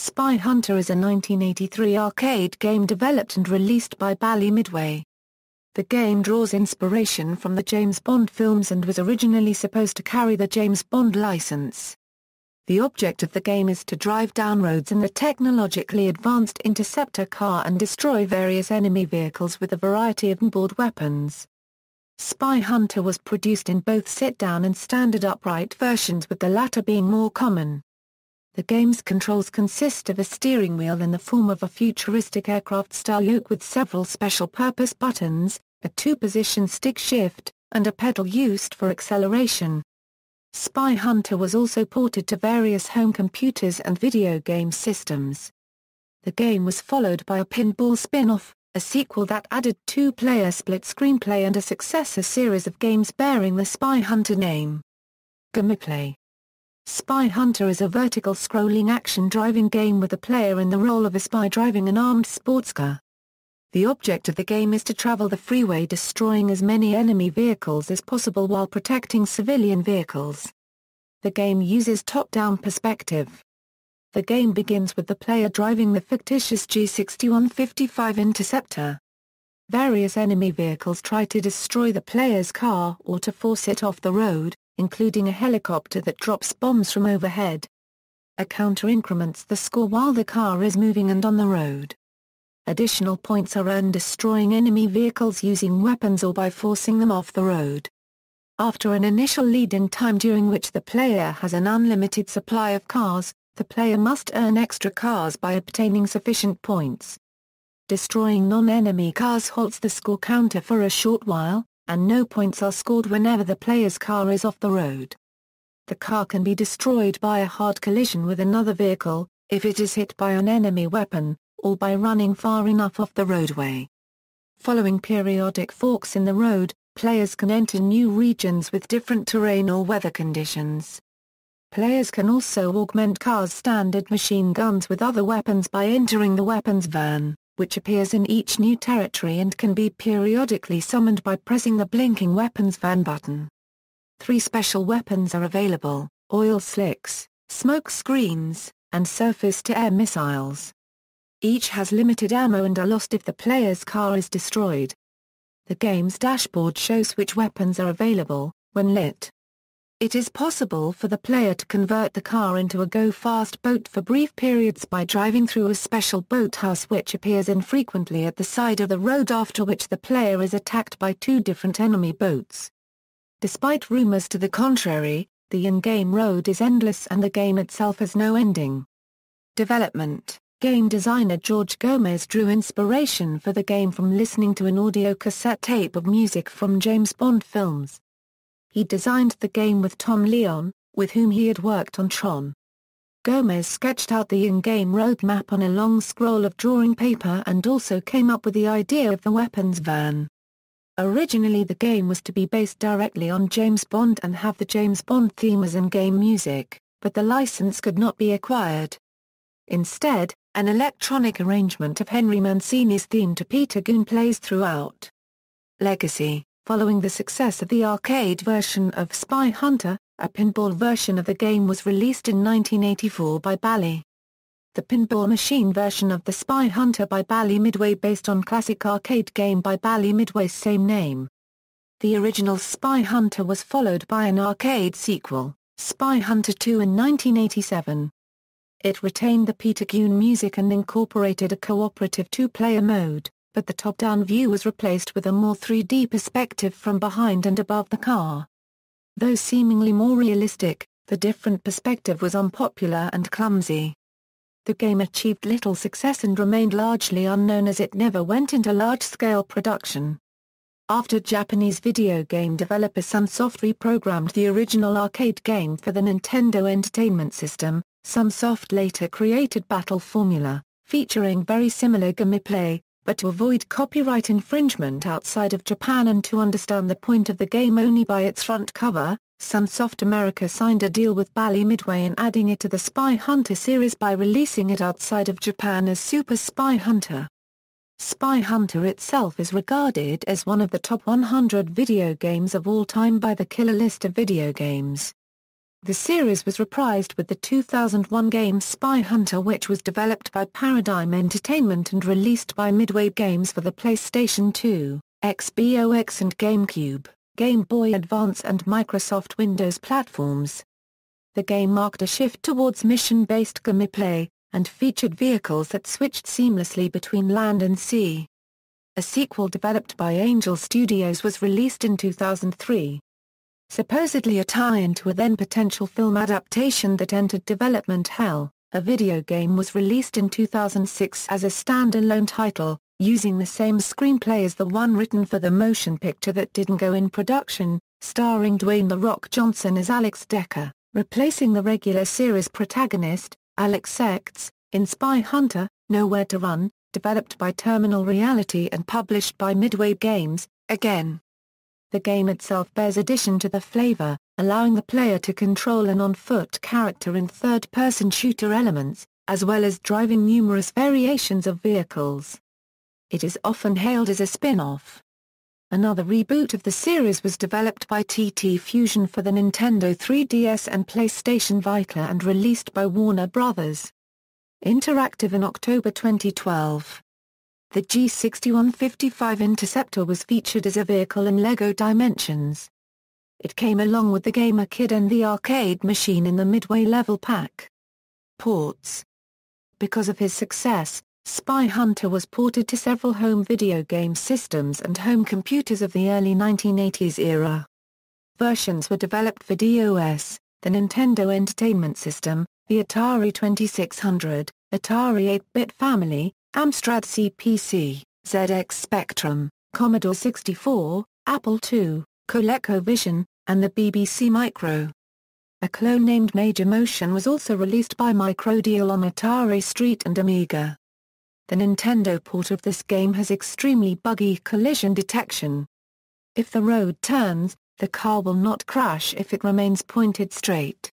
Spy Hunter is a 1983 arcade game developed and released by Bally Midway. The game draws inspiration from the James Bond films and was originally supposed to carry the James Bond license. The object of the game is to drive down roads in the technologically advanced interceptor car and destroy various enemy vehicles with a variety of onboard weapons. Spy Hunter was produced in both sit-down and standard upright versions, with the latter being more common. The game's controls consist of a steering wheel in the form of a futuristic aircraft-style yoke with several special-purpose buttons, a two-position stick shift, and a pedal used for acceleration. Spy Hunter was also ported to various home computers and video game systems. The game was followed by a pinball spin-off, a sequel that added two-player split screenplay, and a successor series of games bearing the Spy Hunter name. Gameplay. Spy Hunter is a vertical scrolling action driving game with the player in the role of a spy driving an armed sports car. The object of the game is to travel the freeway, destroying as many enemy vehicles as possible while protecting civilian vehicles. The game uses top-down perspective. The game begins with the player driving the fictitious G6155 Interceptor. Various enemy vehicles try to destroy the player's car or to force it off the road, including a helicopter that drops bombs from overhead. A counter increments the score while the car is moving and on the road. Additional points are earned destroying enemy vehicles using weapons or by forcing them off the road. After an initial lead in time during which the player has an unlimited supply of cars, the player must earn extra cars by obtaining sufficient points. Destroying non-enemy cars halts the score counter for a short while, and no points are scored whenever the player's car is off the road. The car can be destroyed by a hard collision with another vehicle, if it is hit by an enemy weapon, or by running far enough off the roadway. Following periodic forks in the road, players can enter new regions with different terrain or weather conditions. Players can also augment cars' standard machine guns with other weapons by entering the weapons van, which appears in each new territory and can be periodically summoned by pressing the blinking weapons van button. 3 special weapons are available: oil slicks, smoke screens, and surface-to-air missiles. Each has limited ammo and are lost if the player's car is destroyed. The game's dashboard shows which weapons are available, when lit. It is possible for the player to convert the car into a go-fast boat for brief periods by driving through a special boathouse which appears infrequently at the side of the road, after which the player is attacked by 2 different enemy boats. Despite rumors to the contrary, the in-game road is endless and the game itself has no ending. Development. Game designer George Gomez drew inspiration for the game from listening to an audio cassette tape of music from James Bond films. He designed the game with Tom Leon, with whom he had worked on Tron. Gomez sketched out the in-game roadmap on a long scroll of drawing paper and also came up with the idea of the weapons van. Originally the game was to be based directly on James Bond and have the James Bond theme as in-game music, but the license could not be acquired. Instead, an electronic arrangement of Henry Mancini's theme to Peter Gunn plays throughout. Legacy. Following the success of the arcade version of Spy Hunter, a pinball version of the game was released in 1984 by Bally. The pinball machine version of the Spy Hunter by Bally Midway, based on classic arcade game by Bally Midway's same name. The original Spy Hunter was followed by an arcade sequel, Spy Hunter 2, in 1987. It retained the Peter Gunn music and incorporated a cooperative 2-player mode, but the top-down view was replaced with a more 3D perspective from behind and above the car. Though seemingly more realistic, the different perspective was unpopular and clumsy. The game achieved little success and remained largely unknown as it never went into large-scale production. After Japanese video game developer Sunsoft reprogrammed the original arcade game for the Nintendo Entertainment System, Sunsoft later created Battle Formula, featuring very similar gameplay, but to avoid copyright infringement outside of Japan and to understand the point of the game only by its front cover, Sunsoft America signed a deal with Bally Midway in adding it to the Spy Hunter series by releasing it outside of Japan as Super Spy Hunter. Spy Hunter itself is regarded as one of the top 100 video games of all time by the Killer List of video games. The series was reprised with the 2001 game Spy Hunter, which was developed by Paradigm Entertainment and released by Midway Games for the PlayStation 2, Xbox and GameCube, Game Boy Advance and Microsoft Windows platforms. The game marked a shift towards mission-based gameplay, and featured vehicles that switched seamlessly between land and sea. A sequel developed by Angel Studios was released in 2003. Supposedly a tie-in to a then-potential film adaptation that entered development hell, a video game was released in 2006 as a standalone title, using the same screenplay as the one written for the motion picture that didn't go in production, starring Dwayne "The Rock" Johnson as Alex Decker, replacing the regular series protagonist, Alex Sechts, in Spy Hunter, Nowhere to Run, developed by Terminal Reality and published by Midway Games, again. The game itself bears addition to the flavor, allowing the player to control an on-foot character in third-person shooter elements, as well as driving numerous variations of vehicles. It is often hailed as a spin-off. Another reboot of the series was developed by TT Fusion for the Nintendo 3DS and PlayStation Vita and released by Warner Bros. Interactive in October 2012. The G6155 Interceptor was featured as a vehicle in LEGO Dimensions. It came along with the Gamer Kid and the arcade machine in the Midway level pack. Ports. Because of his success, Spy Hunter was ported to several home video game systems and home computers of the early 1980s era. Versions were developed for DOS, the Nintendo Entertainment System, the Atari 2600, Atari 8-bit Family, Amstrad CPC, ZX Spectrum, Commodore 64, Apple II, ColecoVision, and the BBC Micro. A clone named Major Motion was also released by Microdeal on Atari ST and Amiga. The Nintendo port of this game has extremely buggy collision detection. If the road turns, the car will not crash if it remains pointed straight.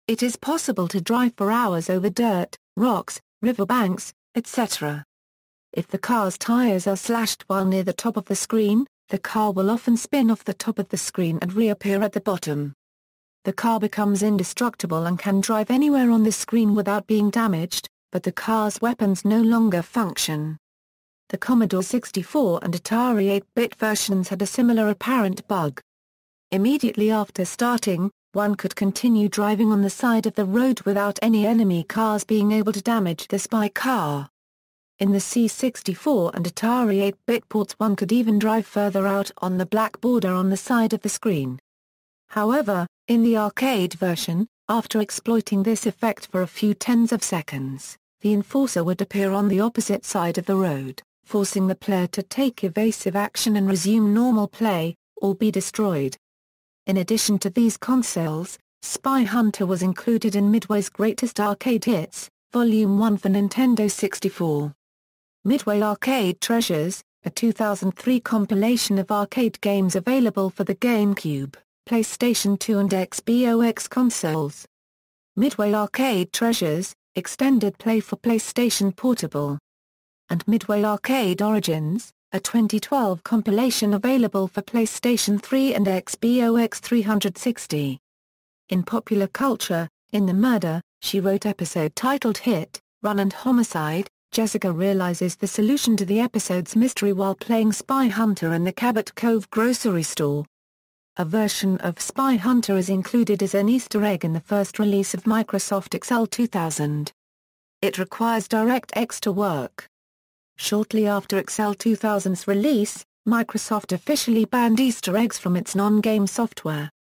It is possible to drive for hours over dirt, rocks, riverbanks, etc. If the car's tires are slashed while near the top of the screen, the car will often spin off the top of the screen and reappear at the bottom. The car becomes indestructible and can drive anywhere on the screen without being damaged, but the car's weapons no longer function. The Commodore 64 and Atari 8-bit versions had a similar apparent bug. Immediately after starting, one could continue driving on the side of the road without any enemy cars being able to damage the spy car. In the C64 and Atari 8-bit ports one could even drive further out on the black border on the side of the screen. However, in the arcade version, after exploiting this effect for a few tens of seconds, the enforcer would appear on the opposite side of the road, forcing the player to take evasive action and resume normal play, or be destroyed. In addition to these consoles, Spy Hunter was included in Midway's Greatest Arcade Hits, Volume 1 for Nintendo 64. Midway Arcade Treasures, a 2003 compilation of arcade games available for the GameCube, PlayStation 2 and Xbox consoles. Midway Arcade Treasures, Extended Play for PlayStation Portable. And Midway Arcade Origins, a 2012 compilation available for PlayStation 3 and Xbox 360. In popular culture, in the Murder, She Wrote episode titled Hit, Run and Homicide, Jessica realizes the solution to the episode's mystery while playing Spy Hunter in the Cabot Cove grocery store. A version of Spy Hunter is included as an Easter egg in the first release of Microsoft Excel 2000. It requires DirectX to work. Shortly after Excel 2000's release, Microsoft officially banned Easter eggs from its non-game software.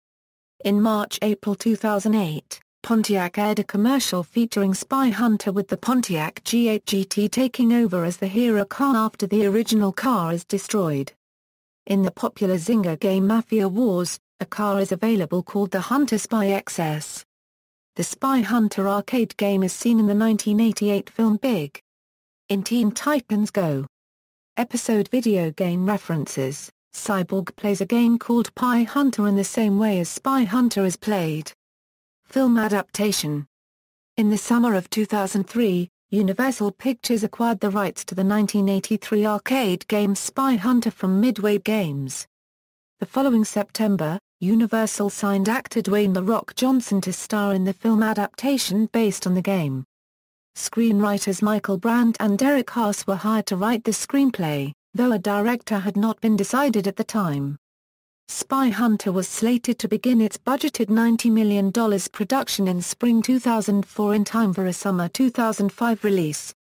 In March-April 2008, Pontiac aired a commercial featuring Spy Hunter with the Pontiac G8 GT taking over as the hero car after the original car is destroyed. In the popular Zynga game Mafia Wars, a car is available called the Hunter Spy XS. The Spy Hunter arcade game is seen in the 1988 film Big. In Teen Titans Go! Episode video game references, Cyborg plays a game called Spy Hunter in the same way as Spy Hunter is played. Film adaptation. In the summer of 2003, Universal Pictures acquired the rights to the 1983 arcade game Spy Hunter from Midway Games. The following September, Universal signed actor Dwayne "The Rock" Johnson to star in the film adaptation based on the game. Screenwriters Michael Brandt and Derek Haas were hired to write the screenplay, though a director had not been decided at the time. Spy Hunter was slated to begin its budgeted $90 million production in spring 2004 in time for a summer 2005 release.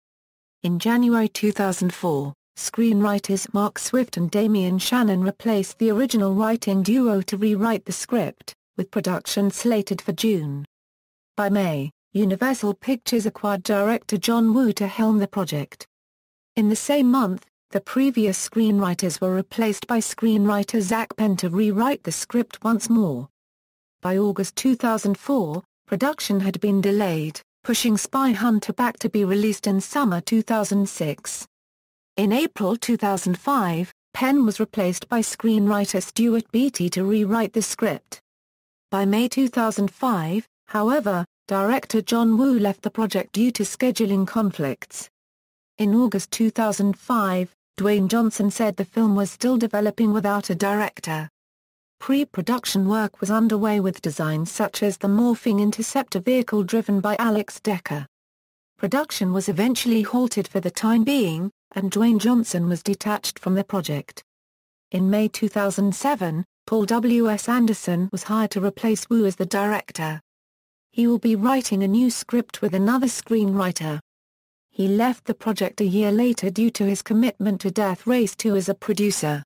In January 2004, screenwriters Mark Swift and Damian Shannon replaced the original writing duo to rewrite the script, with production slated for June. By May, Universal Pictures acquired director John Woo to helm the project. In the same month, the previous screenwriters were replaced by screenwriter Zach Penn to rewrite the script once more. By August 2004, production had been delayed, pushing Spy Hunter back to be released in summer 2006. In April 2005, Penn was replaced by screenwriter Stuart Beattie to rewrite the script. By May 2005, however, director John Woo left the project due to scheduling conflicts. In August 2005, Dwayne Johnson said the film was still developing without a director. Pre-production work was underway with designs such as the morphing interceptor vehicle driven by Alex Decker. Production was eventually halted for the time being, and Dwayne Johnson was detached from the project. In May 2007, Paul W. S. Anderson was hired to replace Woo as the director. He will be writing a new script with another screenwriter. He left the project a year later due to his commitment to Death Race 2 as a producer.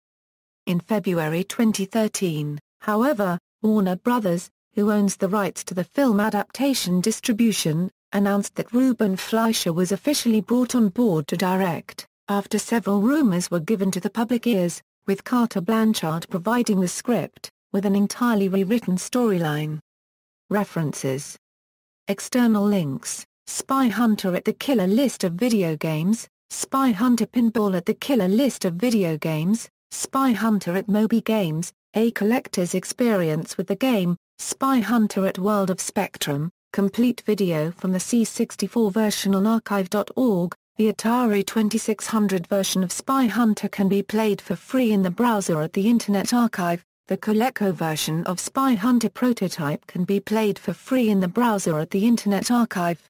In February 2013, however, Warner Bros., who owns the rights to the film adaptation Attribution, announced that Ruben Fleischer was officially brought on board to direct, after several rumors were given to the public ears, with Carter Blanchard providing the script, with an entirely rewritten storyline. References. External links: Spy Hunter at the Killer List of Video Games, Spy Hunter Pinball at the Killer List of Video Games, Spy Hunter at Moby Games, A Collector's Experience with the Game, Spy Hunter at World of Spectrum, complete video from the C64 version on archive.org. The Atari 2600 version of Spy Hunter can be played for free in the browser at the Internet Archive. The Coleco version of Spy Hunter prototype can be played for free in the browser at the Internet Archive.